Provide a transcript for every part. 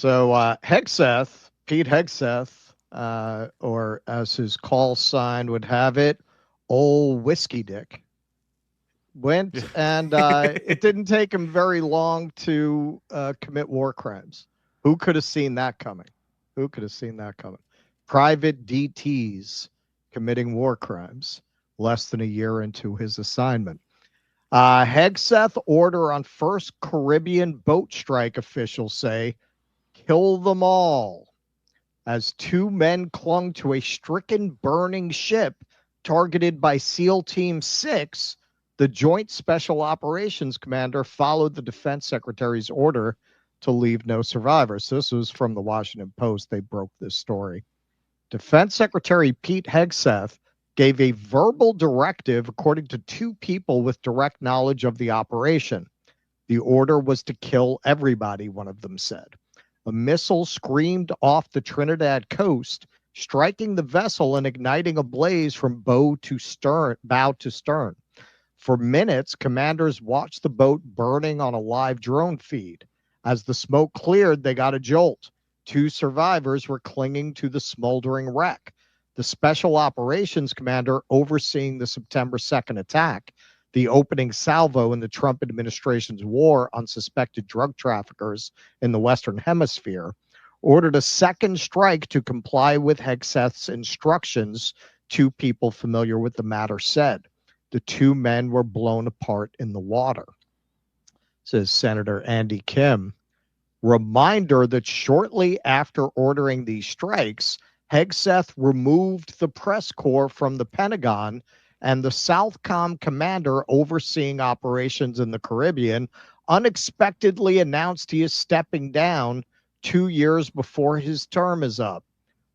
So Hegseth, Pete Hegseth, or as his call sign would have it, old whiskey dick, went and it didn't take him very long to commit war crimes. Who could have seen that coming? Who could have seen that coming? Private DTs committing war crimes less than a year into his assignment. Hegseth order on first Caribbean boat strike, officials say, kill them all, as two men clung to a stricken burning ship targeted by SEAL Team 6. The Joint Special Operations Commander followed the Defense Secretary's order to leave no survivors. So this was from the Washington Post. They broke this story. Defense Secretary Pete Hegseth gave a verbal directive, according to two people with direct knowledge of the operation. The order was to kill everybody, one of them said. A missile screamed off the Trinidad coast, striking the vessel and igniting a blaze from bow to stern. For minutes, commanders watched the boat burning on a live drone feed. As the smoke cleared, they got a jolt. Two survivors were clinging to the smoldering wreck. The Special Operations Commander overseeing the September 2nd attack, the opening salvo in the Trump administration's war on suspected drug traffickers in the Western Hemisphere, ordered a second strike to comply with Hegseth's instructions, two people familiar with the matter said. The two men were blown apart in the water, says Senator Andy Kim. Reminder that shortly after ordering these strikes, Hegseth removed the press corps from the Pentagon, and the Southcom commander overseeing operations in the Caribbean unexpectedly announced he is stepping down 2 years before his term is up.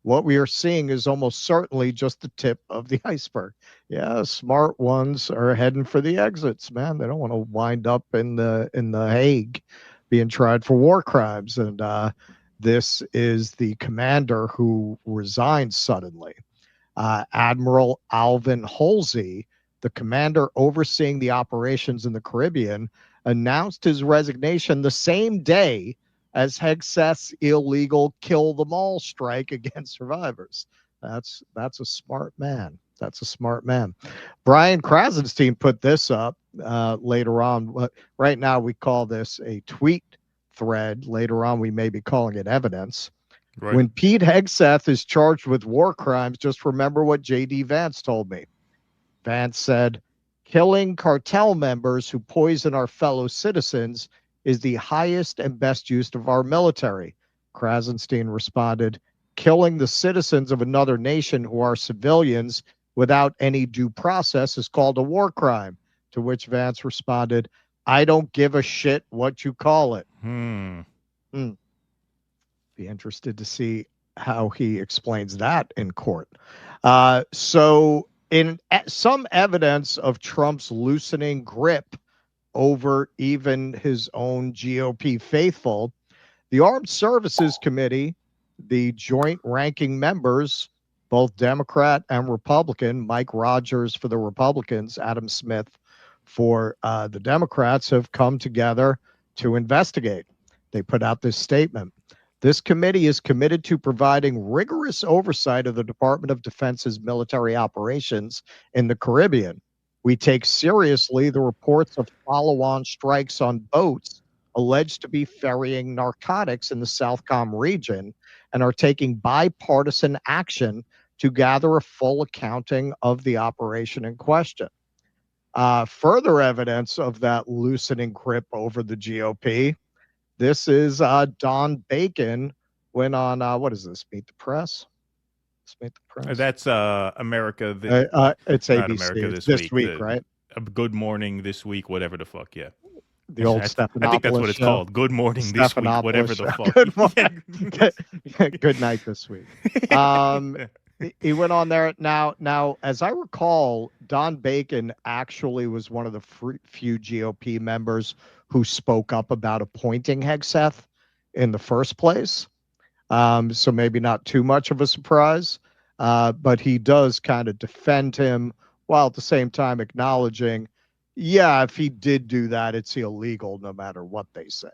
What we are seeing is almost certainly just the tip of the iceberg. Yeah, smart ones are heading for the exits, man. They don't want to wind up in the Hague being tried for war crimes. And this is the commander who resigned suddenly. Admiral Alvin Halsey, the commander overseeing the operations in the Caribbean, announced his resignation the same day as Hegseth's illegal kill them all strike against survivors. That's a smart man. That's a smart man. Brian Krasenstein put this up later on. Right now we call this a tweet thread. Later on we may be calling it evidence. Right. When Pete Hegseth is charged with war crimes, just remember what J.D. Vance told me. Vance said, killing cartel members who poison our fellow citizens is the highest and best use of our military. Krasenstein responded, killing the citizens of another nation who are civilians without any due process is called a war crime. To which Vance responded, I don't give a shit what you call it. Be interested to see how he explains that in court. So in some evidence of Trump's loosening grip over even his own GOP faithful, the Armed Services Committee, the joint ranking members, both Democrat and Republican, Mike Rogers for the Republicans, Adam Smith for the Democrats, have come together to investigate. They put out this statement. This committee is committed to providing rigorous oversight of the Department of Defense's military operations in the Caribbean. We take seriously the reports of follow-on strikes on boats alleged to be ferrying narcotics in the Southcom region and are taking bipartisan action to gather a full accounting of the operation in question. Further evidence of that loosening grip over the GOP. This is Don Bacon went on, what is this, Meet the Press? Meet the Press. That's America. It's ABC. America this week, right? Good Morning This Week, whatever the fuck, yeah. The old Stephanopoulos I think that's what it's called. Good Morning This Week, whatever the fuck. Good morning. Good night this week. He went on there. Now, as I recall, Don Bacon actually was one of the few GOP members who spoke up about appointing Hegseth in the first place. So maybe not too much of a surprise, but he does kind of defend him while at the same time acknowledging, yeah, if he did do that, it's illegal no matter what they say.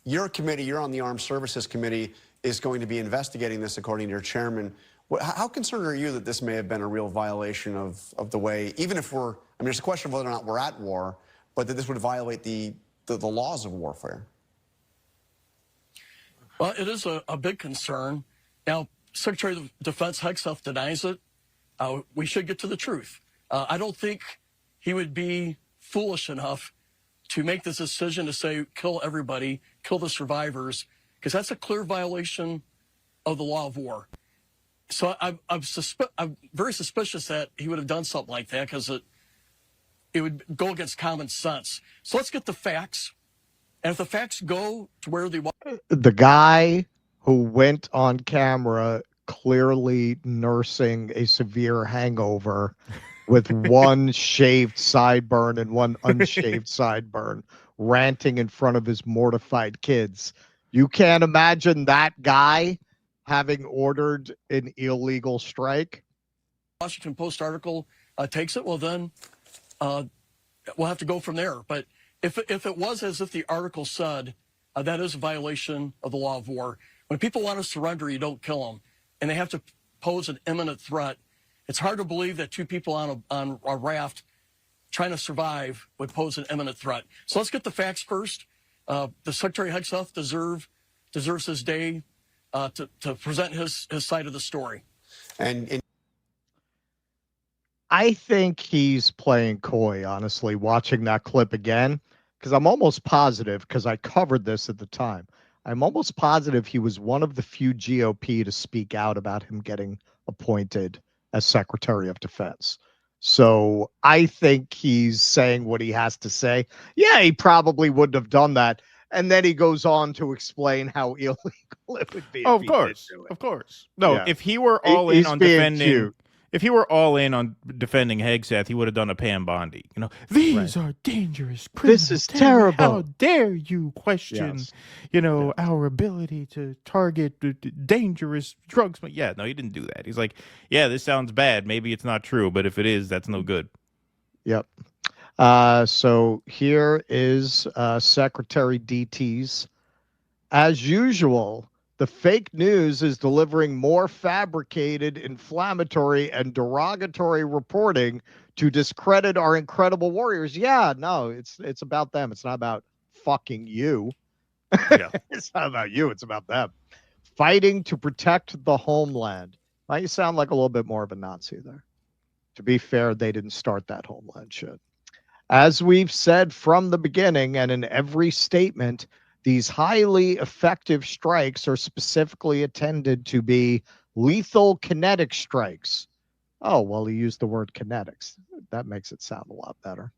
Your committee, you're on the Armed Services Committee, is going to be investigating this, according to your chairman. How concerned are you that this may have been a real violation of the way, even if we're, I mean, there's a question of whether or not we're at war, but that this would violate the laws of warfare? Well, it is a big concern. Now, Secretary of Defense Hegseth denies it. We should get to the truth. I don't think he would be foolish enough to make this decision to say, kill everybody, kill the survivors, because that's a clear violation of the law of war. So I'm very suspicious that he would have done something like that, because it would go against common sense. So let's get the facts. And if the facts go to where they want. The guy who went on camera clearly nursing a severe hangover with one shaved sideburn and one unshaved sideburn, ranting in front of his mortified kids. You can't imagine that guy having ordered an illegal strike. Washington Post article takes it, well, then we'll have to go from there. But if it was as if the article said, that is a violation of the law of war. When people want to surrender, you don't kill them. And they have to pose an imminent threat. It's hard to believe that two people on a raft trying to survive would pose an imminent threat. So let's get the facts first. The Secretary Hegseth deserves his day to present his side of the story. And I think he's playing coy, honestly, watching that clip again, because I'm almost positive, because I covered this at the time, I'm almost positive he was one of the few GOP to speak out about him getting appointed as Secretary of Defense. So I think he's saying what he has to say. Yeah, he probably wouldn't have done that. And then he goes on to explain how illegal it would be. Oh, of course. No, yeah. If he were all in on defending, if he were all in on defending Hegseth, he would have done a Pam Bondi. You know, these are dangerous criminals. This is terrible. How dare you question, our ability to target dangerous drugs? But yeah, no, he didn't do that. He's like, yeah, this sounds bad. Maybe it's not true, but if it is, that's no good. Yep. So here is Secretary DT's. As usual, the fake news is delivering more fabricated, inflammatory, and derogatory reporting to discredit our incredible warriors. Yeah, no, it's about them. It's not about fucking you. Yeah. It's not about you. It's about them. Fighting to protect the homeland. Now you sound like a little bit more of a Nazi there. To be fair, they didn't start that homeland shit. As we've said from the beginning and in every statement, these highly effective strikes are specifically intended to be lethal kinetic strikes. Oh, well, he used the word kinetics. That makes it sound a lot better.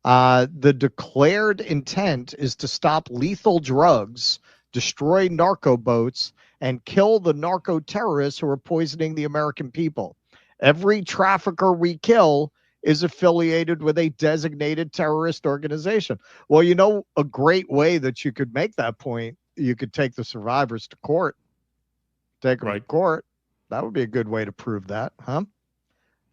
The declared intent is to stop lethal drugs, destroy narco boats, and kill the narco terrorists who are poisoning the American people. Every trafficker we kill is affiliated with a designated terrorist organization. Well, you know, a great way that you could make that point, you could take the survivors to court. Take them to court. That would be a good way to prove that, huh?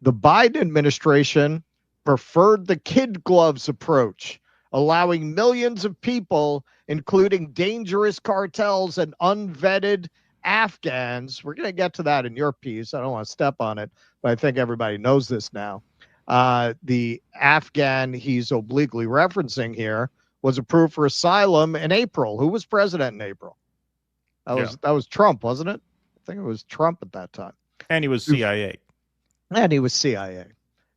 The Biden administration preferred the kid gloves approach, allowing millions of people, including dangerous cartels and unvetted Afghans. We're going to get to that in your piece. I don't want to step on it, but I think everybody knows this now. The Afghan he's obliquely referencing here was approved for asylum in April. Who was president in April? That was Trump, wasn't it? I think it was Trump at that time. And he was CIA.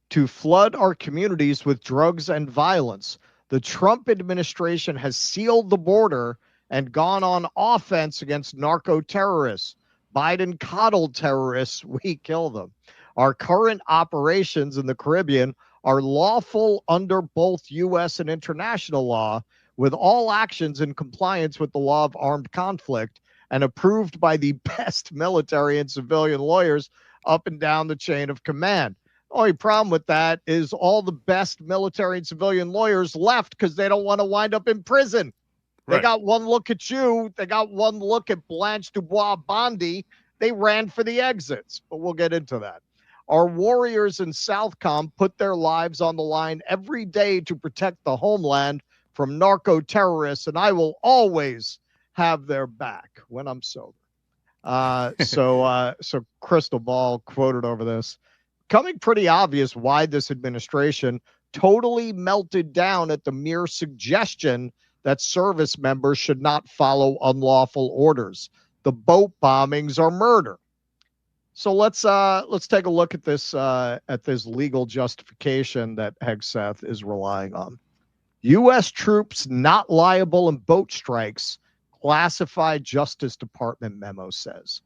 To flood our communities with drugs and violence, the Trump administration has sealed the border and gone on offense against narco terrorists. Biden coddled terrorists. We kill them. Our current operations in the Caribbean are lawful under both U.S. and international law, with all actions in compliance with the law of armed conflict and approved by the best military and civilian lawyers up and down the chain of command. The only problem with that is all the best military and civilian lawyers left because they don't want to wind up in prison. They got one look at you. They got one look at Blanche Dubois Bondi. They ran for the exits, but we'll get into that. Our warriors in Southcom put their lives on the line every day to protect the homeland from narco terrorists, and I will always have their back when I'm sober. So Crystal Ball quoted over this, becoming pretty obvious why this administration totally melted down at the mere suggestion that service members should not follow unlawful orders. The boat bombings are murder. So let's take a look at this legal justification that Hegseth is relying on. U.S. troops not liable in boat strikes, classified Justice Department memo says.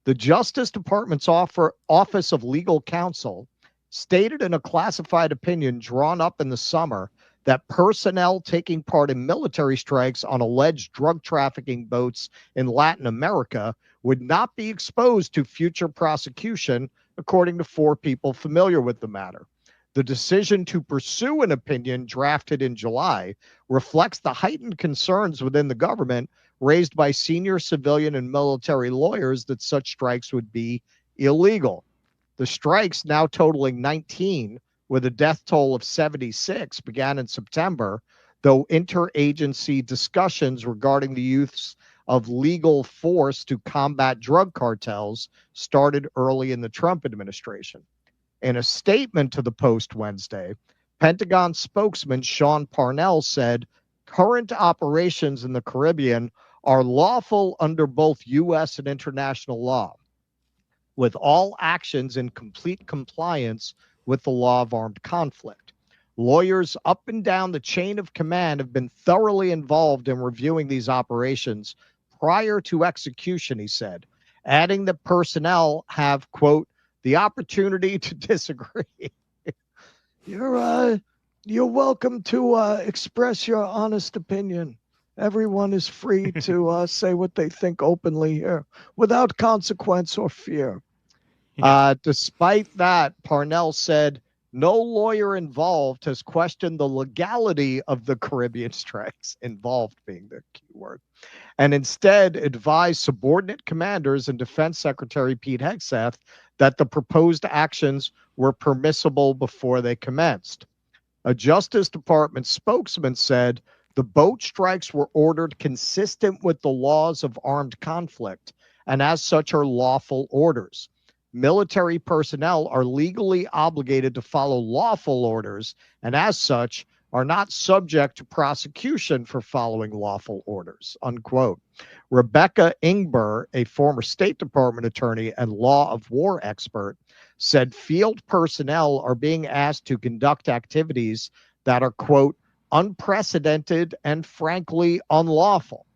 The Justice Department's Office of Legal Counsel stated in a classified opinion drawn up in the summer that personnel taking part in military strikes on alleged drug trafficking boats in Latin America would not be exposed to future prosecution, according to 4 people familiar with the matter. The decision to pursue an opinion drafted in July reflects the heightened concerns within the government raised by senior civilian and military lawyers that such strikes would be illegal. The strikes, now totaling 19, with a death toll of 76, began in September, though interagency discussions regarding the use of legal force to combat drug cartels started early in the Trump administration. In a statement to the Post Wednesday, Pentagon spokesman Sean Parnell said current operations in the Caribbean are lawful under both U.S. and international law, with all actions in complete compliance with the law of armed conflict. Lawyers up and down the chain of command have been thoroughly involved in reviewing these operations prior to execution, he said, adding that personnel have, quote, the opportunity to disagree. You're welcome to express your honest opinion. Everyone is free to say what they think openly here without consequence or fear. Despite that, Parnell said no lawyer involved has questioned the legality of the Caribbean strikes, involved being the key word, and instead advised subordinate commanders and Defense Secretary Pete Hegseth that the proposed actions were permissible before they commenced. A Justice Department spokesman said the boat strikes were ordered consistent with the laws of armed conflict and as such are lawful orders. Military personnel are legally obligated to follow lawful orders and as such are not subject to prosecution for following lawful orders, unquote. Rebecca Ingber, a former State Department attorney and law of war expert, said field personnel are being asked to conduct activities that are, quote, unprecedented and frankly unlawful.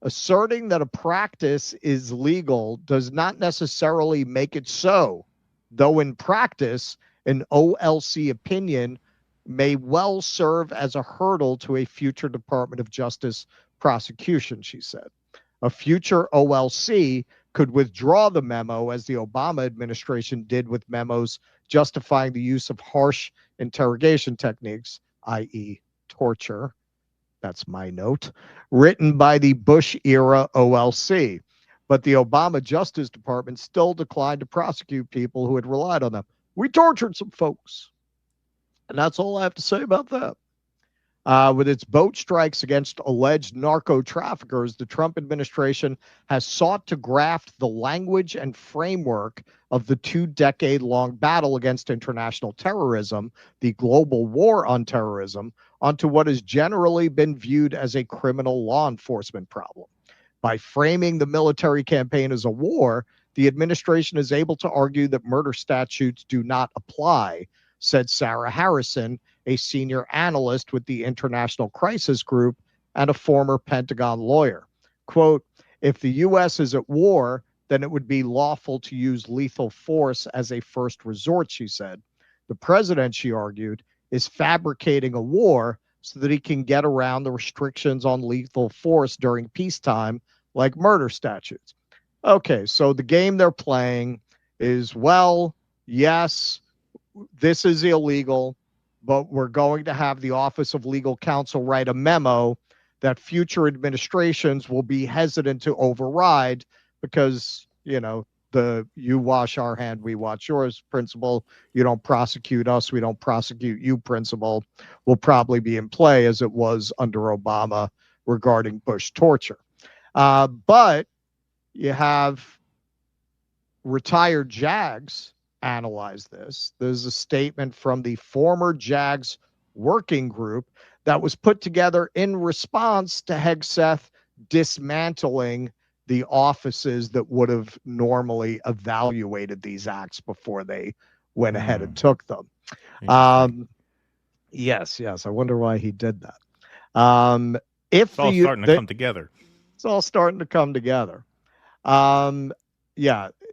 Asserting that a practice is legal does not necessarily make it so, though in practice, an OLC opinion may well serve as a hurdle to a future Department of Justice prosecution, she said. A future OLC could withdraw the memo, as the Obama administration did with memos justifying the use of harsh interrogation techniques, i.e., torture. That's my note, written by the Bush-era OLC. But the Obama Justice Department still declined to prosecute people who had relied on them. We tortured some folks. And that's all I have to say about that. With its boat strikes against alleged narco traffickers, the Trump administration has sought to graft the language and framework of the 2-decade-long battle against international terrorism, the global war on terrorism, onto what has generally been viewed as a criminal law enforcement problem. By framing the military campaign as a war, the administration is able to argue that murder statutes do not apply, said Sarah Harrison, a senior analyst with the International Crisis Group and a former Pentagon lawyer. Quote, if the U.S. is at war, then it would be lawful to use lethal force as a first resort, she said. The president, she argued, is fabricating a war so that he can get around the restrictions on lethal force during peacetime, like murder statutes. Okay, so the game they're playing is, well, yes, this is illegal, but we're going to have the Office of Legal Counsel write a memo that future administrations will be hesitant to override because, you know, the you wash our hand, we wash yours principle, you don't prosecute us, we don't prosecute you principle will probably be in play as it was under Obama regarding Bush torture. But you have retired JAGs analyze this. There's a statement from the former JAGs working group that was put together in response to Hegseth dismantling the offices that would have normally evaluated these acts before they went ahead and took them. Yes. I wonder why he did that. It's all starting to come together. It's all starting to come together.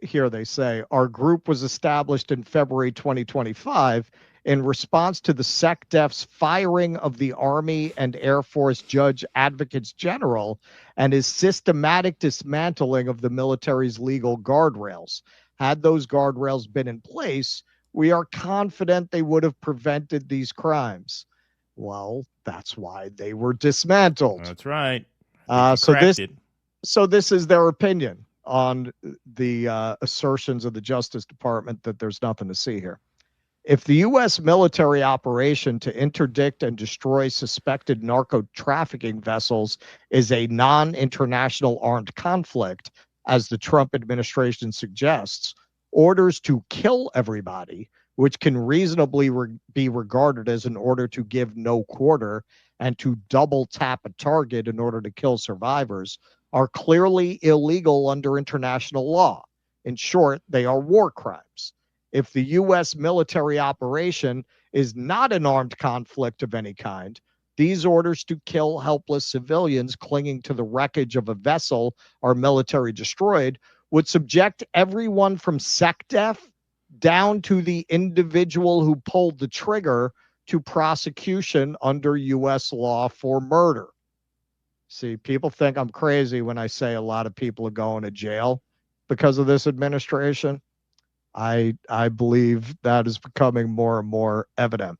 Here they say our group was established in February 2025 in response to the SecDef's firing of the Army and Air Force Judge Advocates General and his systematic dismantling of the military's legal guardrails. Had those guardrails been in place, we are confident they would have prevented these crimes. Well, that's why they were dismantled. That's right. So this is their opinion on the assertions of the Justice Department that there's nothing to see here. If the U.S. military operation to interdict and destroy suspected narco-trafficking vessels is a non-international armed conflict, as the Trump administration suggests, orders to kill everybody, which can reasonably be regarded as an order to give no quarter and to double tap a target in order to kill survivors, are clearly illegal under international law. In short, they are war crimes. If the U.S. military operation is not an armed conflict of any kind, these orders to kill helpless civilians clinging to the wreckage of a vessel our military destroyed would subject everyone from SecDef down to the individual who pulled the trigger to prosecution under U.S. law for murder. See, people think I'm crazy when I say a lot of people are going to jail because of this administration. I believe that is becoming more and more evident.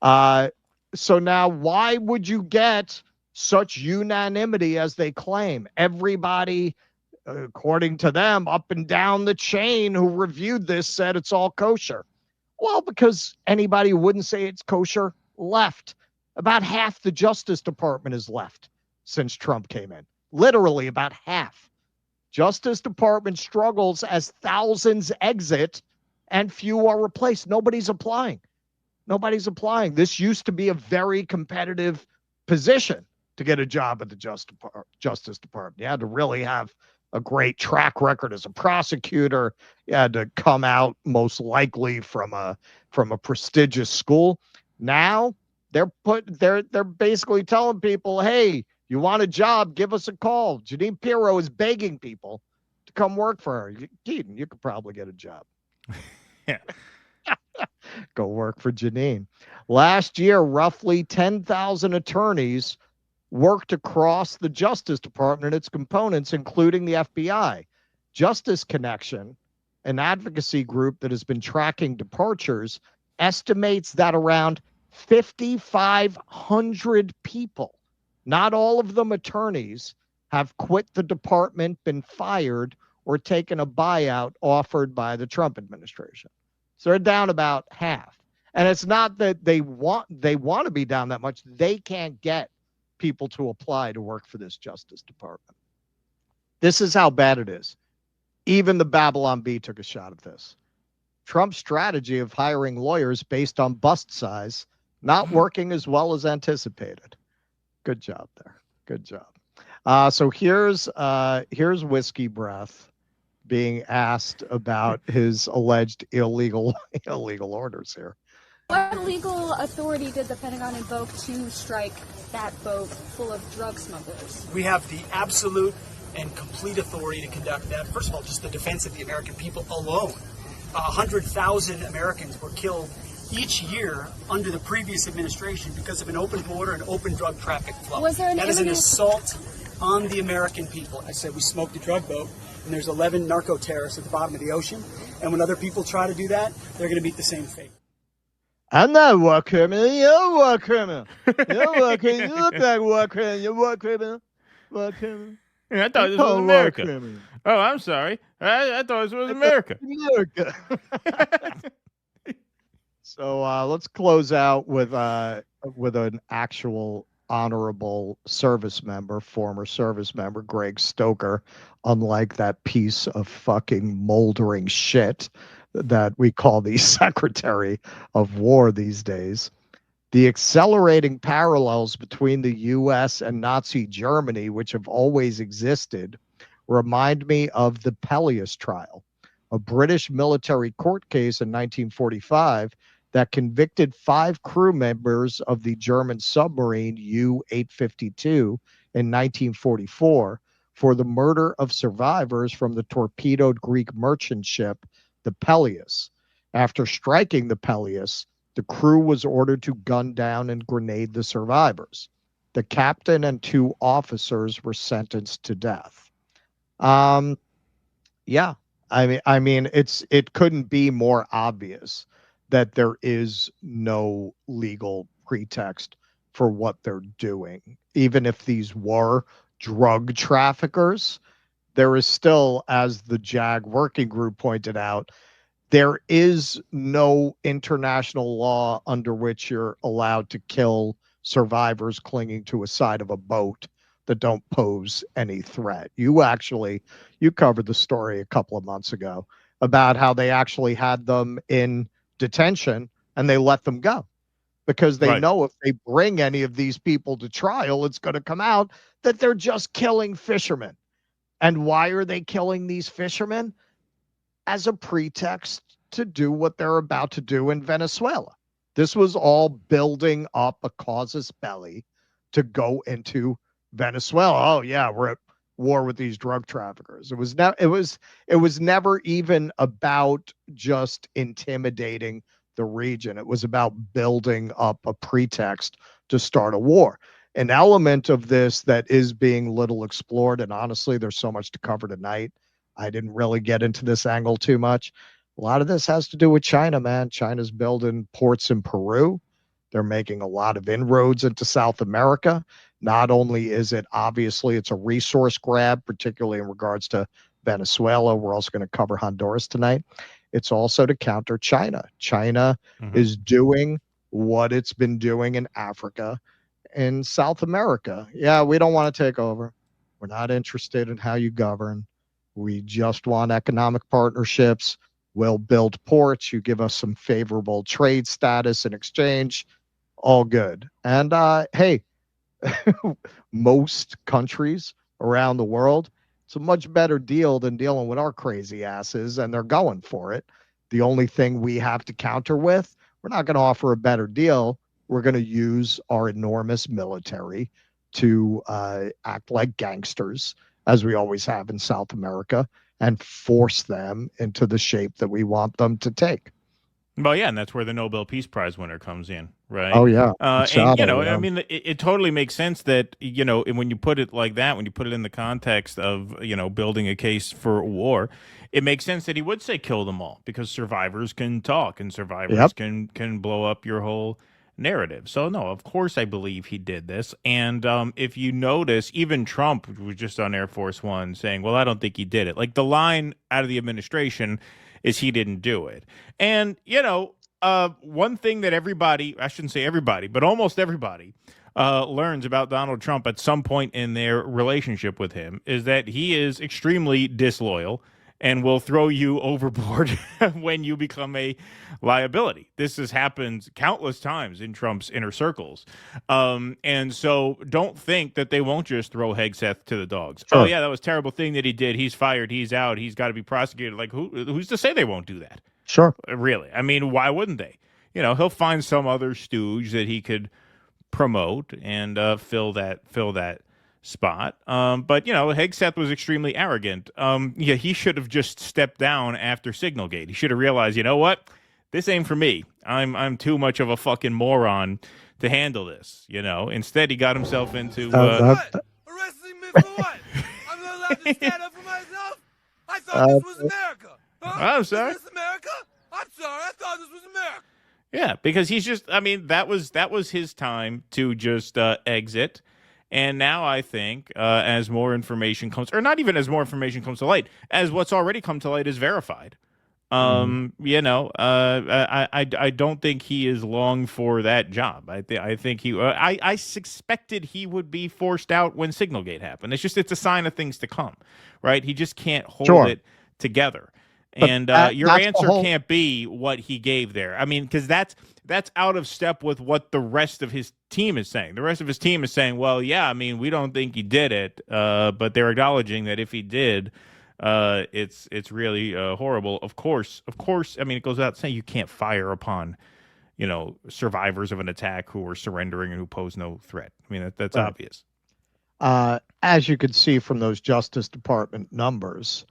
So now, why would you get such unanimity as they claim? Everybody, according to them, up and down the chain who reviewed this said it's all kosher. Well, because anybody who wouldn't say it's kosher left. About half the Justice Department is left since Trump came in. Literally about half. Justice Department struggles as thousands exit and few are replaced. Nobody's applying. This used to be a very competitive position to get a job at the Justice Department. You had to really have a great track record as a prosecutor. You had to come out most likely from a prestigious school. Now they're basically telling people, hey, you want a job, give us a call. Jeanine Pirro is begging people to come work for her. Keaton, you could probably get a job. Yeah. Go work for Jeanine. Last year, roughly 10,000 attorneys worked across the Justice Department and its components, including the FBI. Justice Connection, an advocacy group that has been tracking departures, estimates that around 5,500 people, not all of them attorneys, have quit the department, been fired, or taken a buyout offered by the Trump administration. So they're down about half. And it's not that they want to be down that much. They can't get people to apply to work for this Justice Department. This is how bad it is. Even the Babylon Bee took a shot at this. Trump's strategy of hiring lawyers based on bust size not working as well as anticipated. Good job there. Good job. So here's Whiskey Breath being asked about his alleged illegal orders here. What legal authority did the Pentagon invoke to strike that boat full of drug smugglers? We have the absolute and complete authority to conduct that. First of all, just the defense of the American people alone. 100,000 Americans were killed each year under the previous administration because of an open border and open drug traffic flow. Was there that is an assault on the American people. I said we smoked a drug boat, and there's 11 narco terrorists at the bottom of the ocean. And when other people try to do that, they're going to meet the same fate. I'm not war criminal. You're war criminal. You're war criminal. You look like war criminal. You're war criminal. War criminal. Yeah, I thought this was America. Oh, I'm sorry. I thought this was America. America. So let's close out with an actual honorable service member, former service member, Greg Stoker, unlike that piece of fucking moldering shit that we call the Secretary of War these days. The accelerating parallels between the US and Nazi Germany, which have always existed, remind me of the Pelleas trial, a British military court case in 1945 that convicted 5 crew members of the German submarine U-852 in 1944 for the murder of survivors from the torpedoed Greek merchant ship, the Pelleas. After striking the Pelleas, the crew was ordered to gun down and grenade the survivors. The captain and 2 officers were sentenced to death. Yeah, I mean, it couldn't be more obvious that there is no legal pretext for what they're doing. Even if these were drug traffickers, there is still, as the JAG working group pointed out, there is no international law under which you're allowed to kill survivors clinging to a side of a boat that don't pose any threat. You covered the story a couple of months ago about how they actually had them in detention and they let them go because they know if they bring any of these people to trial, it's going to come out that they're just killing fishermen. And why are they killing these fishermen? As a pretext to do what they're about to do in Venezuela. This was all building up a casus belli to go into Venezuela. Oh yeah, we're at war with these drug traffickers. It was never even about just intimidating the region. It was about building up a pretext to start a war. An element of this that is being little explored, and honestly, there's so much to cover tonight. I didn't really get into this angle too much. A lot of this has to do with China, man. China's building ports in Peru. They're making a lot of inroads into South America. Not only is it obviously it's a resource grab, particularly in regards to Venezuela. We're also going to cover Honduras tonight. It's also to counter China. China is doing what it's been doing in Africa and South America. Yeah, we don't want to take over. We're not interested in how you govern. We just want economic partnerships. We'll build ports. You give us some favorable trade status in exchange. All good. And hey, most countries around the world, it's a much better deal than dealing with our crazy asses, and they're going for it. The only thing we have to counter with, we're not going to offer a better deal. We're going to use our enormous military to act like gangsters, as we always have in South America, and force them into the shape that we want them to take. Well, yeah, and that's where the Nobel Peace Prize winner comes in, right? Oh, yeah. And, I mean, it totally makes sense that, when you put it like that, when you put it in the context of, building a case for war, it makes sense that he would say kill them all because survivors can talk and survivors can blow up your whole narrative. So, no, of course I believe he did this. And if you notice, even Trump was just on Air Force One saying, well, I don't think he did it. Like the line out of the administration is he didn't do it. And, one thing that everybody, I shouldn't say everybody, but almost everybody learns about Donald Trump at some point in their relationship with him is that he is extremely disloyal and will throw you overboard when you become a liability. This has happened countless times in Trump's inner circles. And so don't think that they won't just throw Hegseth to the dogs. Sure. Oh, yeah, that was a terrible thing that he did. He's fired. He's out. He's got to be prosecuted. Like, who's to say they won't do that? Sure. Really. I mean, why wouldn't they? He'll find some other stooge that he could promote and fill that spot. But Hegseth was extremely arrogant. He should have just stepped down after Signalgate. He should have realized, you know what? This ain't for me. I'm too much of a fucking moron to handle this. Instead he got himself into arresting me for what? I'm not allowed to stand up for myself. I thought this was America. Huh? I'm sorry. Is this America? I'm sorry. I thought this was America. Yeah, because he's just. I mean, that was his time to just exit. And now I think as more information comes, or not even as more information comes to light, as what's already come to light is verified, I don't think he is long for that job. I think he. I suspected he would be forced out when Signalgate happened. It's a sign of things to come, right? He just can't hold it together. But And your that's the answer whole- can't be what he gave there. I mean, because that's out of step with what the rest of his team is saying. The rest of his team is saying, well, yeah, I mean, we don't think he did it, but they're acknowledging that if he did, it's really horrible. Of course. I mean, it goes without saying you can't fire upon, survivors of an attack who are surrendering and who pose no threat. I mean, that's Right. obvious. As you could see from those Justice Department numbers,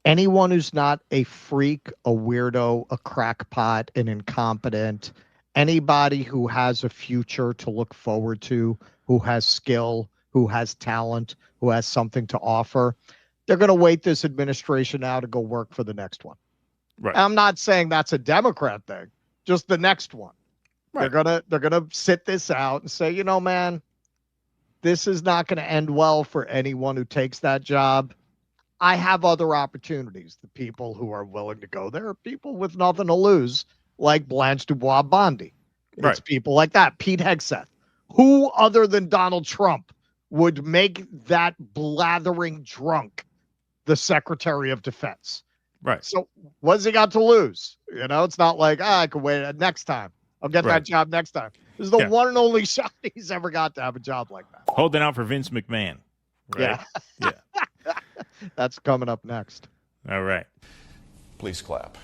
anyone who's not a freak, a weirdo, a crackpot, an incompetent, anybody who has a future to look forward to, who has skill, who has talent, who has something to offer, they're going to wait this administration out to go work for the next one. Right. I'm not saying that's a Democrat thing, just the next one. Right. They're gonna sit this out and say, man, this is not going to end well for anyone who takes that job. I have other opportunities. The people who are willing to go there are people with nothing to lose, like Blanche Dubois Bondi. It's people like that. Pete Hegseth. Who other than Donald Trump would make that blathering drunk the Secretary of Defense? Right. So what's he got to lose? It's not like, I can wait next time. I'll get that job next time. This is the one and only shot he's ever got to have a job like that. Holding out for Vince McMahon. Right? Yeah. That's coming up next. All right. Please clap.